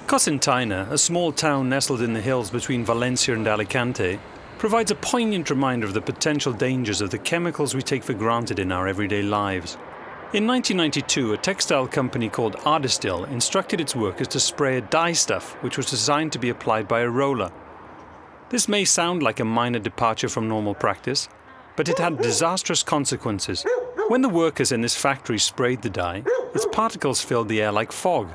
Cocentaina, a small town nestled in the hills between Valencia and Alicante, provides a poignant reminder of the potential dangers of the chemicals we take for granted in our everyday lives. In 1992, a textile company called Ardestil instructed its workers to spray a dye stuff which was designed to be applied by a roller. This may sound like a minor departure from normal practice, but it had disastrous consequences. When the workers in this factory sprayed the dye, its particles filled the air like fog.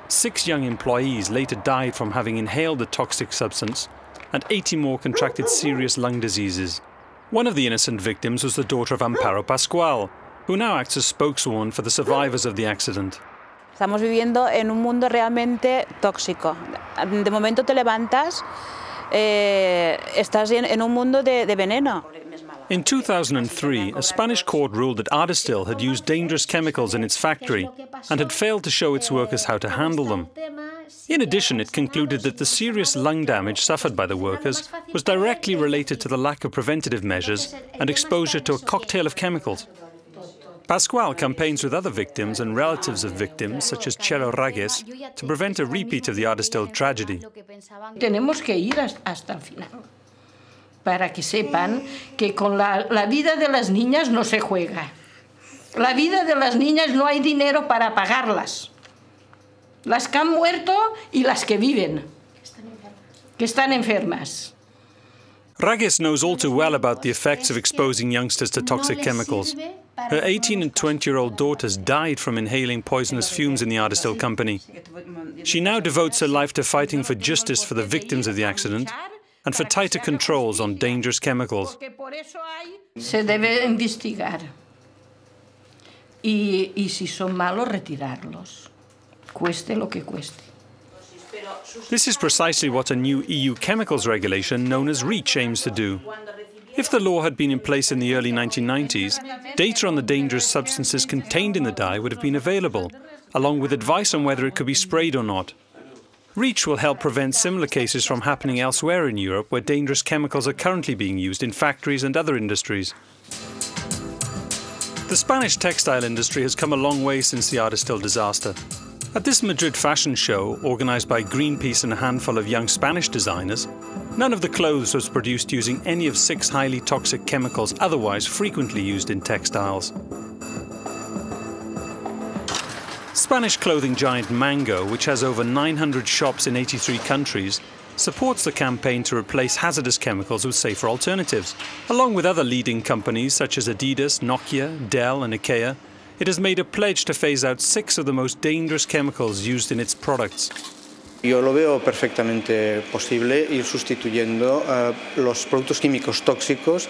6 young employees later died from having inhaled the toxic substance, and 80 more contracted serious lung diseases. One of the innocent victims was the daughter of Amparo Pascual, who now acts as spokeswoman for the survivors of the accident. Estamos viviendo en un mundo realmente tóxico. De momento te levantas, estás en un mundo de veneno. In 2003, a Spanish court ruled that Ardestil had used dangerous chemicals in its factory and had failed to show its workers how to handle them. In addition, it concluded that the serious lung damage suffered by the workers was directly related to the lack of preventative measures and exposure to a cocktail of chemicals. Pascual campaigns with other victims and relatives of victims, such as Chelo Ragues, to prevent a repeat of the Ardestil tragedy. Tenemos que ir hasta el final, para que sepan que con la vida de las niñas no se juega. La vida de las niñas no hay dinero para pagarlas. Las que han muerto y las que viven, que están enfermas. Ragues knows all too well about the effects of exposing youngsters to toxic chemicals. Her 18- and 20-year-old daughters died from inhaling poisonous fumes in the Ardestil company. She now devotes her life to fighting for justice for the victims of the accident and for tighter controls on dangerous chemicals. Se debe investigar y si son malos retirarlos, cueste lo que cueste. This is precisely what a new EU chemicals regulation known as REACH aims to do. If the law had been in place in the early 1990s, data on the dangerous substances contained in the dye would have been available, along with advice on whether it could be sprayed or not. REACH will help prevent similar cases from happening elsewhere in Europe where dangerous chemicals are currently being used in factories and other industries. The Spanish textile industry has come a long way since the Ardestil disaster. At this Madrid fashion show, organised by Greenpeace and a handful of young Spanish designers, none of the clothes was produced using any of 6 highly toxic chemicals otherwise frequently used in textiles. Spanish clothing giant Mango, which has over 900 shops in 83 countries, supports the campaign to replace hazardous chemicals with safer alternatives. Along with other leading companies such as Adidas, Nokia, Dell and IKEA, it has made a pledge to phase out 6 of the most dangerous chemicals used in its products. Yo lo veo perfectamente posible ir sustituyendo los productos químicos tóxicos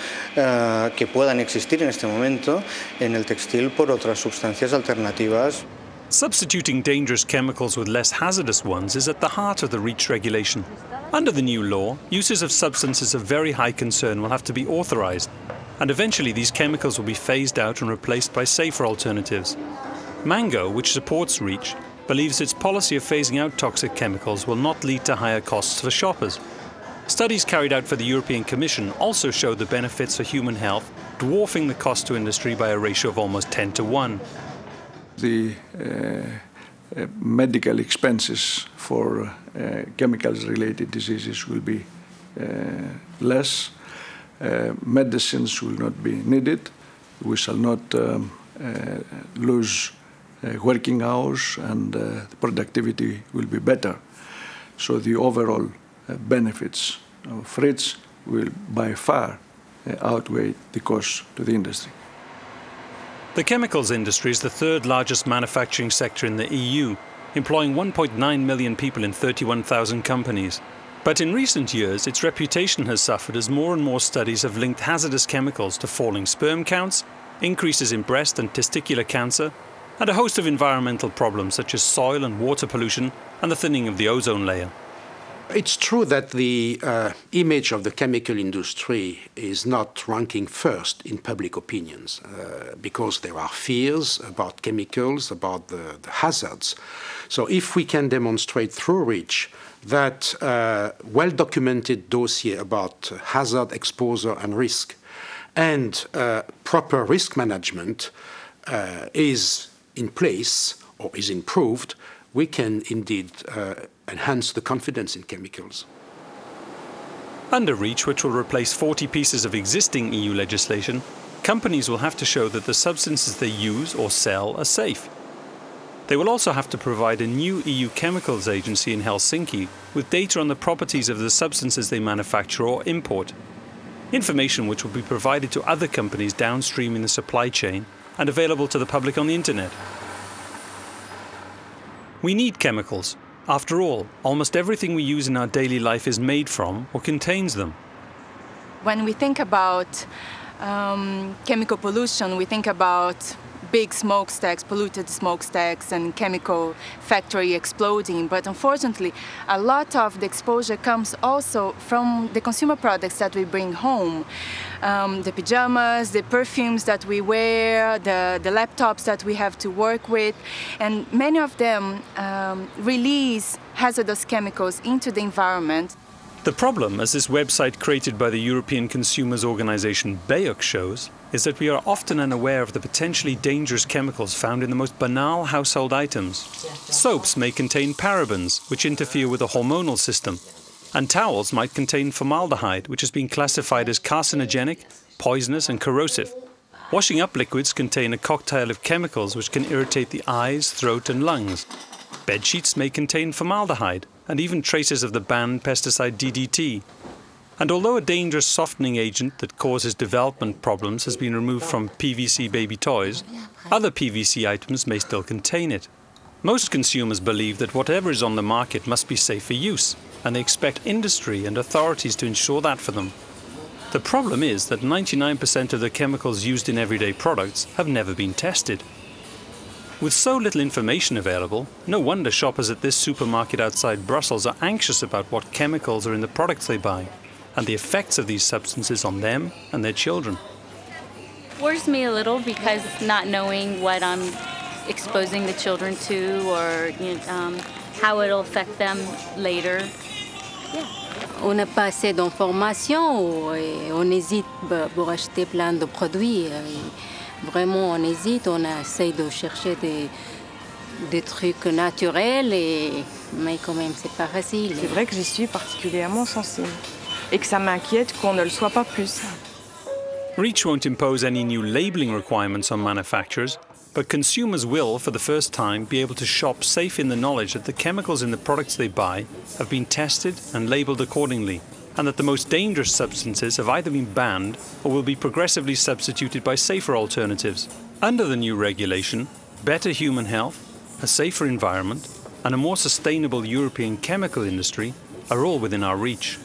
que puedan existir en este momento en el textil por otras sustancias alternativas. Substituting dangerous chemicals with less hazardous ones is at the heart of the REACH regulation. Under the new law, uses of substances of very high concern will have to be authorised, and eventually these chemicals will be phased out and replaced by safer alternatives. Mango, which supports REACH, believes its policy of phasing out toxic chemicals will not lead to higher costs for shoppers. Studies carried out for the European Commission also showed the benefits for human health, dwarfing the cost to industry by a ratio of almost 10 to 1. The medical expenses for chemicals-related diseases will be less. Medicines will not be needed. We shall not lose working hours, and the productivity will be better. So the overall benefits of REACH will by far outweigh the cost to the industry. The chemicals industry is the 3rd largest manufacturing sector in the EU, employing 1.9 million people in 31,000 companies. But in recent years, its reputation has suffered as more and more studies have linked hazardous chemicals to falling sperm counts, increases in breast and testicular cancer, and a host of environmental problems such as soil and water pollution and the thinning of the ozone layer. It's true that the image of the chemical industry is not ranking first in public opinions because there are fears about chemicals, about the hazards. So if we can demonstrate through REACH that well-documented dossier about hazard, exposure and risk and proper risk management is in place or is improved, we can indeed enhance the confidence in chemicals. Under REACH, which will replace 40 pieces of existing EU legislation, companies will have to show that the substances they use or sell are safe. They will also have to provide a new EU chemicals agency in Helsinki with data on the properties of the substances they manufacture or import. Information which will be provided to other companies downstream in the supply chain and available to the public on the internet. We need chemicals. After all, almost everything we use in our daily life is made from or contains them. When we think about chemical pollution, we think about big smokestacks, polluted smokestacks and chemical factory exploding. But unfortunately, a lot of the exposure comes also from the consumer products that we bring home. The pajamas, the perfumes that we wear, the laptops that we have to work with. And many of them release hazardous chemicals into the environment. The problem, as this website created by the European consumers organisation BEUC shows, is that we are often unaware of the potentially dangerous chemicals found in the most banal household items. Soaps may contain parabens, which interfere with the hormonal system, and towels might contain formaldehyde, which has been classified as carcinogenic, poisonous and corrosive. Washing up liquids contain a cocktail of chemicals which can irritate the eyes, throat and lungs. Bedsheets may contain formaldehyde, and even traces of the banned pesticide DDT. And although a dangerous softening agent that causes development problems has been removed from PVC baby toys, other PVC items may still contain it. Most consumers believe that whatever is on the market must be safe for use, and they expect industry and authorities to ensure that for them. The problem is that 99% of the chemicals used in everyday products have never been tested. With so little information available, no wonder shoppers at this supermarket outside Brussels are anxious about what chemicals are in the products they buy, and the effects of these substances on them and their children. Worries me a little because not knowing what I'm exposing the children to or how it'll affect them later. Yeah. On n'a pas assez d'informations et on hésite pour acheter plein de produits. Vraiment, on hésite, on essaie de chercher des trucs naturels, mais quand même, c'est pas facile. C'est vrai que j'y suis particulièrement sensible et que ça m'inquiète qu'on ne le soit pas plus. REACH won't impose any new labelling requirements on manufacturers, but consumers will, for the first time, be able to shop safe in the knowledge that the chemicals in the products they buy have been tested and labelled accordingly, and that the most dangerous substances have either been banned or will be progressively substituted by safer alternatives. Under the new regulation, better human health, a safer environment, and a more sustainable European chemical industry are all within our reach.